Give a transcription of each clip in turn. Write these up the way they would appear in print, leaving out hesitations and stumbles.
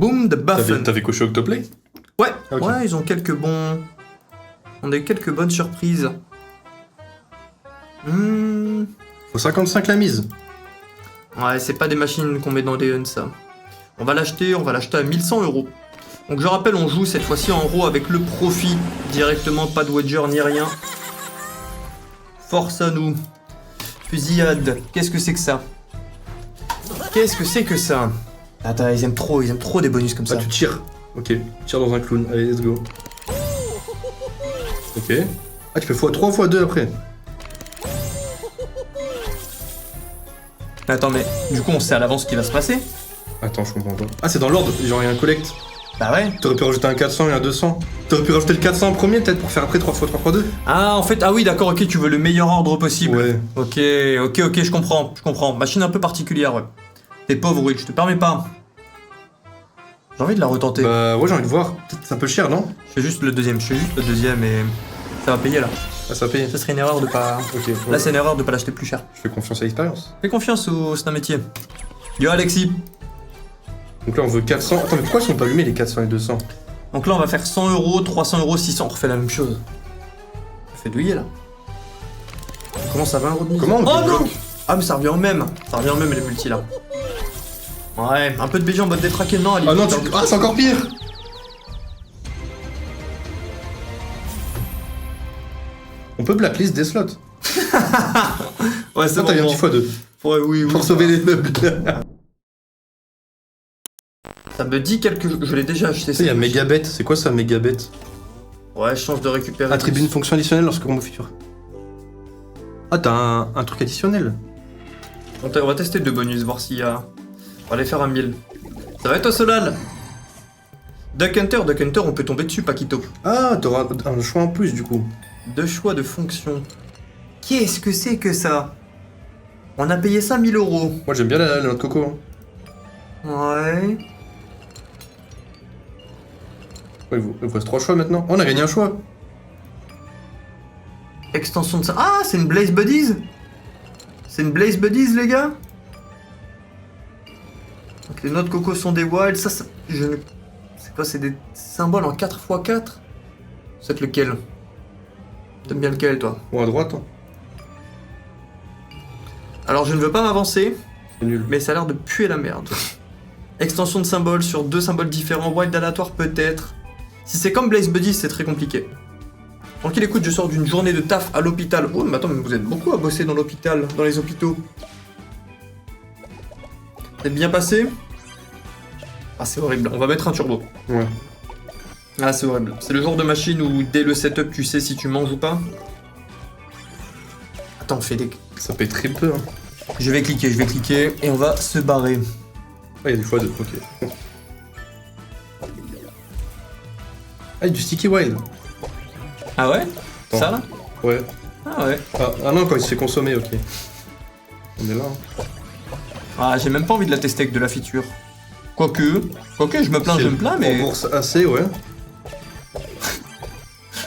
Boom de Buffen. T'avais coché Octoplay? Ouais, Ok. ouais, ils ont quelques bons... On a eu quelques bonnes surprises. Faut 55 la mise. Ouais, c'est pas des machines qu'on met dans des huns, ça. On va l'acheter à 1100 €. Donc je rappelle, on joue cette fois-ci en RAW avec le profit directement, pas de wager ni rien. Force à nous. Fusillade, qu'est-ce que c'est que ça? Qu'est-ce que c'est que ça? Attends, ils aiment trop des bonus comme ça. Ah, tu tires. Ok, tu tires dans un clown. Allez, let's go. Ok. Ah, tu fais x3, x2 après. Attends, mais du coup, on sait à l'avance ce qui va se passer? Attends, je comprends pas. Ah, c'est dans l'ordre, genre il y a un collect. Bah ouais. T'aurais pu rajouter un 400 et un 200. T'aurais pu rajouter le 400 en premier, peut-être, pour faire après 3x3x2. Ah, en fait, ah oui, d'accord, ok, tu veux le meilleur ordre possible. Ouais. Ok, je comprends. Machine un peu particulière, ouais. T'es pauvre, oui, je te permets pas. J'ai envie de la retenter. Bah, ouais, j'ai envie de voir. Peut-être c'est un peu cher, non? Je fais juste le deuxième et ça va payer là. Ah, ça paye. Ça serait une erreur de pas... Ok. Là, Ouais. c'est une erreur de pas l'acheter plus cher. Je fais confiance à l'expérience. Fais confiance c'est un métier. Yo Alexis. Donc là, on veut 400. Attends, mais pourquoi ils sont pas allumés les 400 et 200? Donc là, on va faire 100 €, 300 €, 600. On refait la même chose. On fait douiller là. On commence à 20 € de mise. Comment on Oh non! débloque? Ah, mais ça revient au même. Ça revient au même les multis là. Ouais, un peu de BG en mode détraqué, non, Ah non, ah, c'est encore pire! On peut blacklist des slots. Ouais, c'est Ah, t'as eu un bon. petit x2. Ouais, oui. Pour sauver les meubles. Tu Ça me dit quelque chose. Je l'ai déjà acheté. sais, il y a Megabet. C'est quoi ça, Megabet? Ouais, chance de récupérer. Attribue une fonction additionnelle lorsque combo futur. Ah, t'as un truc additionnel. On va tester deux bonus, voir s'il y a. On va aller faire un 1000. Ça va toi, Solal? Duck Hunter, on peut tomber dessus, Paquito. Ah, t'auras un choix en plus du coup. Deux choix de fonction. Qu'est-ce que c'est que ça? On a payé ça 1000 €. Moi j'aime bien la noix de coco. Hein. Ouais. Ouais, il vous reste 3 choix maintenant. Oh, on a gagné un choix. Extension de ça. Ah, c'est une Blaze Buddies? C'est une Blaze Buddies, les gars? Donc les noix de coco sont des wilds. Ça, je ne... C'est quoi? C'est des symboles en 4x4? C'est lequel? T'aimes bien lequel, toi? Bon, à droite. Hein. Alors, je ne veux pas m'avancer, C'est nul. mais ça a l'air de puer la merde. Extension de symboles sur deux symboles différents. Wild aléatoire, peut-être. Si c'est comme Blaze Buddies, c'est très compliqué. Tranquille, écoute, je sors d'une journée de taf à l'hôpital. Oh, mais attends, mais vous êtes beaucoup à bosser dans l'hôpital, dans les hôpitaux. C'est bien passé? Ah, c'est horrible. On va mettre un turbo. Ouais. Ah, c'est horrible. C'est le genre de machine où dès le setup, tu sais si tu manges ou pas. Attends, on fait des... Ça paye très peu. Hein. Je vais cliquer et on va se barrer. Ah, il y a des x2. Ok. Ah, il y a du sticky wild. Ah ouais? Attends. Ça là? Ouais. Ah ouais. Ah non, quand il se fait consommer, ok. On est là. Hein. Ah, j'ai même pas envie de la tester avec de la feature. Quoique, je me plains, mais... On bourse assez, ouais.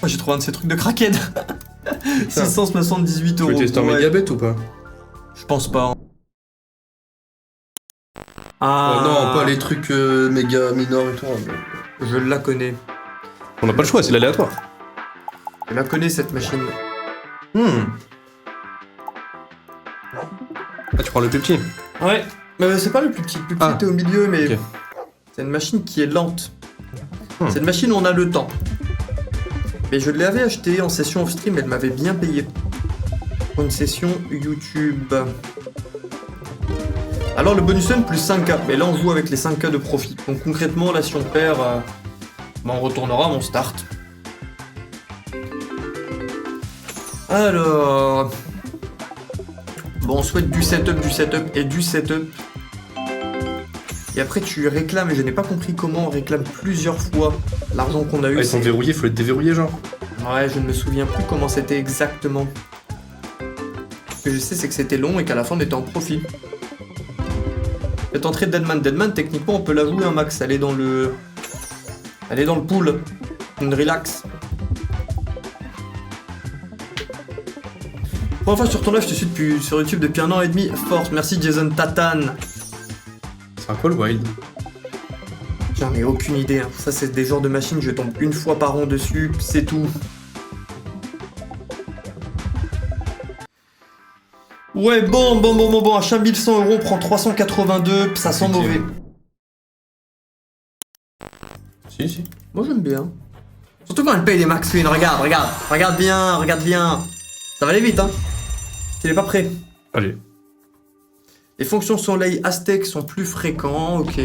Moi, j'ai trouvé un de ces trucs de crackhead. 678 Tu €. veux tester un Ouais. Megabet ou pas? Je pense pas. Oh non, pas les trucs méga minor et tout. Je la connais. On n'a pas le choix, c'est l'aléatoire. Je la connais, cette machine. Ah, tu prends le plus petit. Ouais. C'est pas le plus petit. Le plus petit Ah. était au milieu, mais... Ok. C'est une machine qui est lente. C'est une machine où on a le temps. Mais je l'avais acheté en session off-stream, elle m'avait bien payé. Pour une session YouTube. Alors le bonus one plus 5K, mais là on joue avec les 5K de profit. Donc concrètement, là si on perd, on retournera à mon start. Alors... Bon, on souhaite du setup et du setup. Et après tu réclames, et je n'ai pas compris comment on réclame plusieurs fois l'argent qu'on a eu. Ah, ils sont verrouillés, faut les déverrouiller, genre. Ouais, je ne me souviens plus comment c'était exactement. Ce que je sais, c'est que c'était long et qu'à la fin on était en profit. Cette entrée de Deadman. Deadman, techniquement, on peut la jouer un max. Elle est dans le pool. Une relax. Première fois sur ton live, je te suis sur YouTube depuis 1 an et demi. Force, merci Jason Tatane. C'est un quoi le wild? J'en ai aucune idée. Hein. Ça, c'est des genres de machines, je tombe une fois par an dessus, c'est tout. Ouais, bon. Achat 1100 €, on prend 382, ça sent mauvais. Si. Moi, j'aime bien. Surtout quand elle paye des max win, regarde bien. Ça va aller vite, hein. Il est pas prêt. Allez. Les fonctions soleil Aztec sont plus fréquents, ok.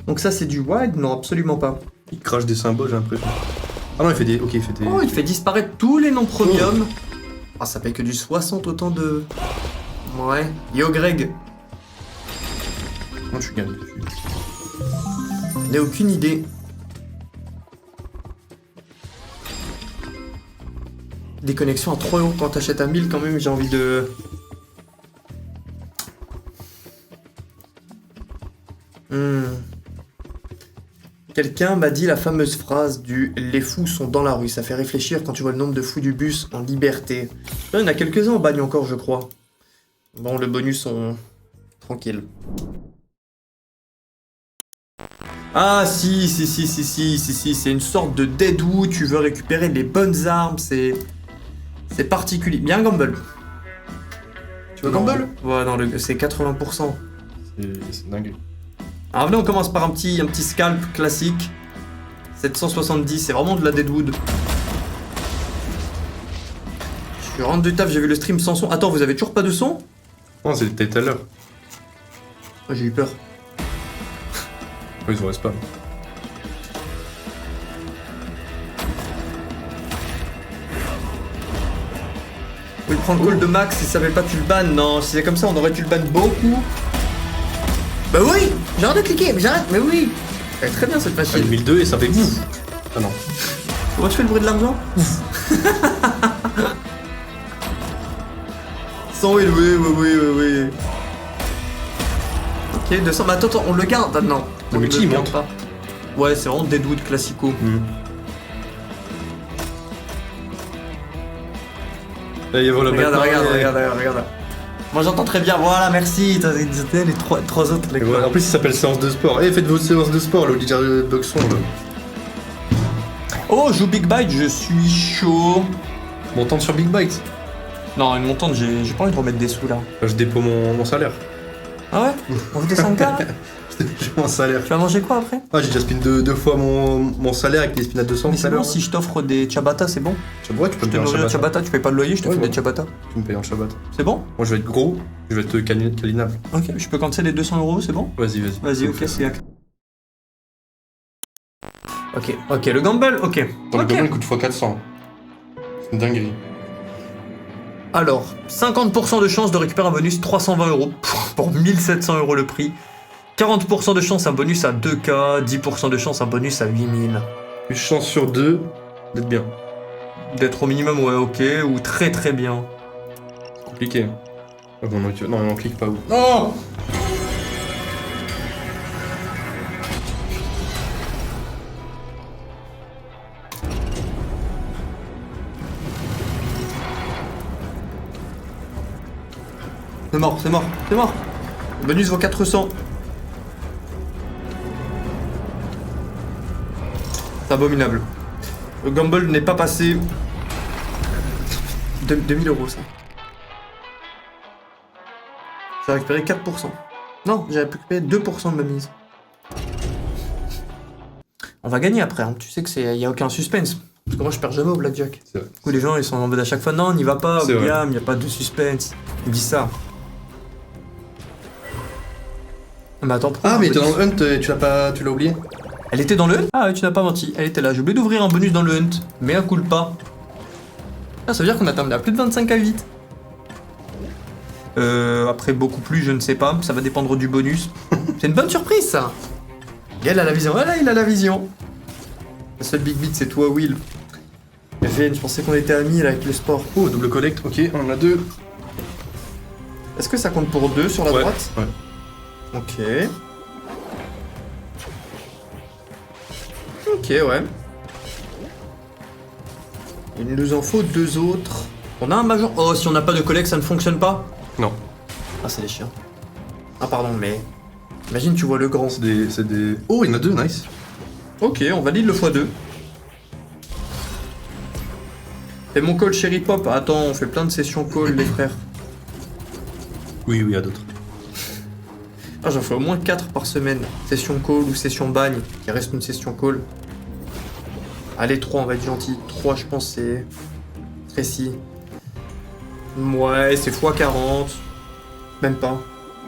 Donc ça c'est du wild? Non, absolument pas. Il crache des symboles, j'ai l'impression. Ah non, il fait des... Ok, il fait des... Oh, il fait disparaître tous les noms premium. Ah, ça paye que du 60 autant de... Ouais. Yo Greg. Moi, je suis gagne dessus. Je n'ai aucune idée. Des connexions à 3 € quand t'achètes à 1000 quand même, j'ai envie de... Quelqu'un m'a dit la fameuse phrase du « Les fous sont dans la rue ». Ça fait réfléchir quand tu vois le nombre de fous du bus en liberté. Il y en a quelques-uns en bagne encore, je crois. Bon, le bonus, on... Tranquille. Ah si, c'est une sorte de Deadwood, tu veux récupérer les bonnes armes, c'est particulier. Bien Gamble. Tu veux Gamble? Ouais, non, c'est 80%. C'est dingue. Alors là, on commence par un petit scalp classique. 770, c'est vraiment de la Deadwood. Je rentre du taf, j'ai vu le stream sans son. Attends, vous avez toujours pas de son? Non, c'était tout à l'heure. Oh, j'ai eu peur. Ouais, ils ont spam. Oui, prends le call de Max, il s'appelle pas Tulban. Non, si c'est comme ça, on aurait Tulban beaucoup. Bah oui, j'arrête de cliquer, mais oui. Elle est très bien cette machine. 1002 et ça fait ouf. Ah non. Comment tu fais le bruit de l'argent? 100 000, oui. Ok, 200, mais attends, on le garde maintenant. Le multi, il monte pas. Ouais, c'est vraiment Deadwood classico. Là, il y a Regarde. Moi j'entends très bien, voilà, merci. T'as les trois autres. Les en plus, il s'appelle séance de sport. Eh, faites vos séances de sport, là, au DJ Boxon. Oh, joue Big Bite, je suis chaud. Montante sur Big Bite. Non, une montante, j'ai pas envie de remettre des sous là. Je dépose mon salaire. Ah ouais? On veut des 5K là? J'ai mon salaire. Tu vas manger quoi après? Ah, j'ai déjà spin deux fois mon salaire avec des spins à 200. Mais c'est bon, si je t'offre des ciabatta, c'est bon? Ouais, tu peux me payer en ciabatta. Ciabatta, tu payes pas de loyer, je te fais des ciabatta. Tu me payes en ciabatta. C'est bon? Moi, je vais être gros, je vais être calinable. Ok, je peux cancel les 200 €, c'est bon? Vas-y. Vas-y, ok, c'est acte. Ok, le gamble, ok. Le gamble, il coûte x400. C'est une dinguerie. Alors, 50% de chance de récupérer un bonus 320 € pour 1700 € le prix. 40% de chance un bonus à 2K, 10% de chance un bonus à 8000. Une chance sur 2 d'être bien. D'être au minimum, ouais, ok, ou très très bien. Compliqué. Ah bon, non, on clique pas où. Non! C'est mort. Le bonus vaut 400. C'est abominable. Le gamble n'est pas passé. 2000 € ça. J'ai récupéré 4%. Non, j'ai récupéré 2% de ma mise. On va gagner après, hein. Tu sais que y a aucun suspense. Parce que moi je perds jamais au blackjack. C'est vrai. Du coup les gens ils sont en mode à chaque fois non, n'y va pas, C'est William, y a pas de suspense. Ils disent ça. Mais attends, pourquoi Ah, mais t'es dans le hunt, tu l'as oublié? Elle était dans le hunt? Ah ouais, tu n'as pas menti, elle était là. J'ai oublié d'ouvrir un bonus dans le hunt, mais un coup pas. Ah, ça veut dire qu'on a terminé à plus de 25 à 8. Après beaucoup plus, je ne sais pas, ça va dépendre du bonus. C'est une bonne surprise ça. Elle a la vision, voilà, il a la vision. Le seul big beat c'est toi Will. FN, je pensais qu'on était amis là avec le sport. Oh, double collecte, ok, on en a 2. Est-ce que ça compte pour 2 sur la droite? Ouais. Ok. Ok, ouais. Il nous en faut 2 autres. On a un major. Oh, si on n'a pas de collègue, ça ne fonctionne pas. Non. Ah, c'est des chiens. Ah, pardon, mais. Imagine, tu vois le grand. C'est des... Oh, il y en a 2, nice. Ok, on valide le x2. Et mon call Cherry Pop. Attends, on fait plein de sessions call, les frères. Oui, il y a d'autres. Ah, j'en fais au moins 4 par semaine. Session call ou session bagne, qui reste une session call. Allez, 3, on va être gentil. 3, je pense, c'est précis. Ouais, c'est x40. Même pas.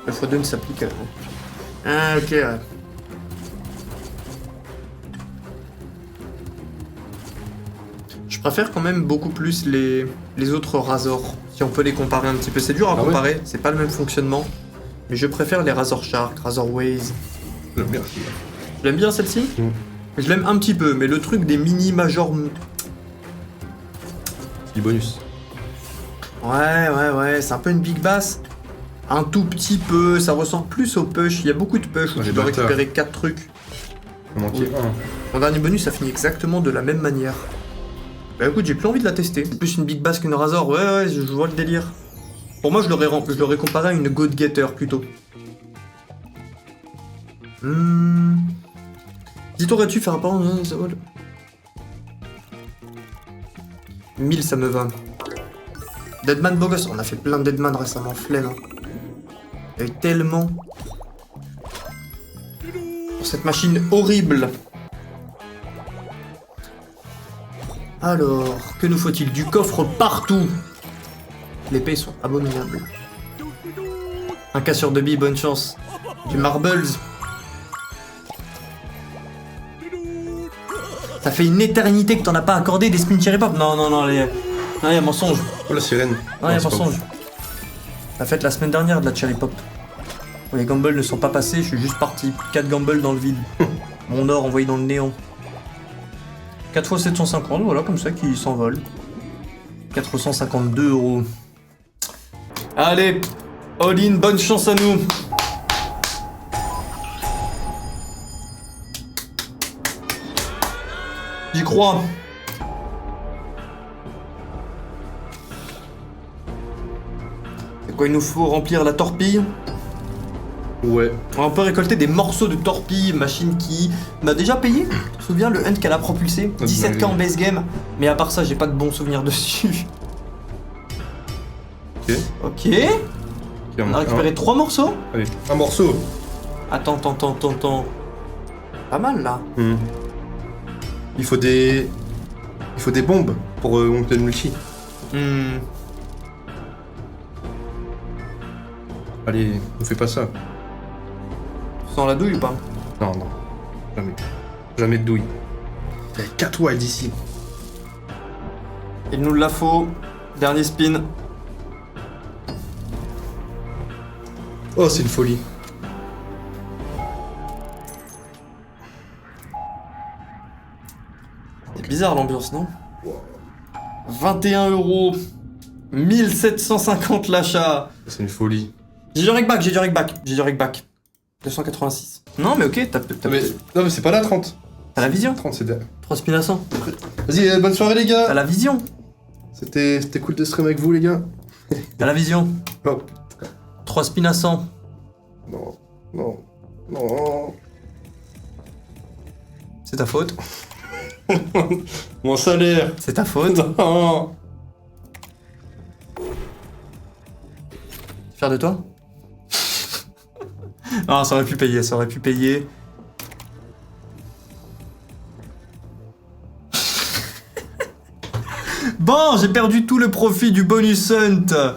Le x2 ne s'applique à... Ah, ok, ouais. Je préfère quand même beaucoup plus les autres Razor, si on peut les comparer un petit peu. C'est dur à comparer, ouais. C'est pas le même fonctionnement. Mais je préfère les Razor Shark, Razor Waze. J'aime bien. Tu l'aimes bien celle-ci? Je l'aime un petit peu, mais le truc des mini major... C'est du bonus. Ouais, c'est un peu une big bass. Un tout petit peu, ça ressemble plus au push. Il y a beaucoup de push où tu dois récupérer 4 trucs. Il manquait un. Mon dernier bonus, ça finit exactement de la même manière. Bah écoute, j'ai plus envie de la tester. C'est plus une big bass qu'une Razor. Ouais, je vois le délire. Pour moi, je l'aurais comparé à une Goat Getter plutôt. Dis t'aurais-tu faire un parent 1000, ça me va. Deadman beau gosse, on a fait plein de Deadman récemment, flemme. Hein. Il y a eu tellement. Pour cette machine horrible. Alors, que nous faut-il? Du coffre partout. Les payes sont abominables. Un casseur de billes, bonne chance. Du marbles. Ça fait une éternité que t'en as pas accordé des spin cherry pop. Non, y a mensonge. Oh la sirène. Non, y a mensonge. T'as fait la semaine dernière de la cherry pop. Les gambles ne sont pas passés, je suis juste parti. 4 gambles dans le vide. Mon or envoyé dans le néant. 4 fois 750, voilà, comme ça, qui s'envole. 452 €. Allez, all-in, bonne chance à nous. J'y crois. C'est quoi, il nous faut remplir la torpille? Ouais. On peut récolter des morceaux de torpille, machine qui m'a déjà payé. Tu te souviens le hunt qu'elle a propulsé? 17K en base game. Mais à part ça, j'ai pas de bons souvenirs dessus. Ok. On a récupéré 3 morceaux. Allez, un morceau. Attends. Pas mal là. Il faut des bombes pour monter le multi. Allez, on fait pas ça. Sans la douille ou pas? Non, jamais. Jamais de douille. T'as 4 wilds d'ici. Il nous la faut. Dernier spin. Oh, c'est une folie. C'est bizarre l'ambiance, non? 21 €. 1750 l'achat. C'est une folie. J'ai du rakeback. 286. Non, mais ok, t'as Non, mais c'est pas là, 30. T'as la vision. 30, c'est de... 3 spins à 100. Vas-y, bonne soirée, les gars. T'as la vision. C'était cool de stream avec vous, les gars. T'as la vision. Oh. 3 spins à 100. Non. C'est ta faute. Mon salaire. C'est ta faute. Non. Fier de toi? Non, ça aurait pu payer. Bon, j'ai perdu tout le profit du bonus hunt.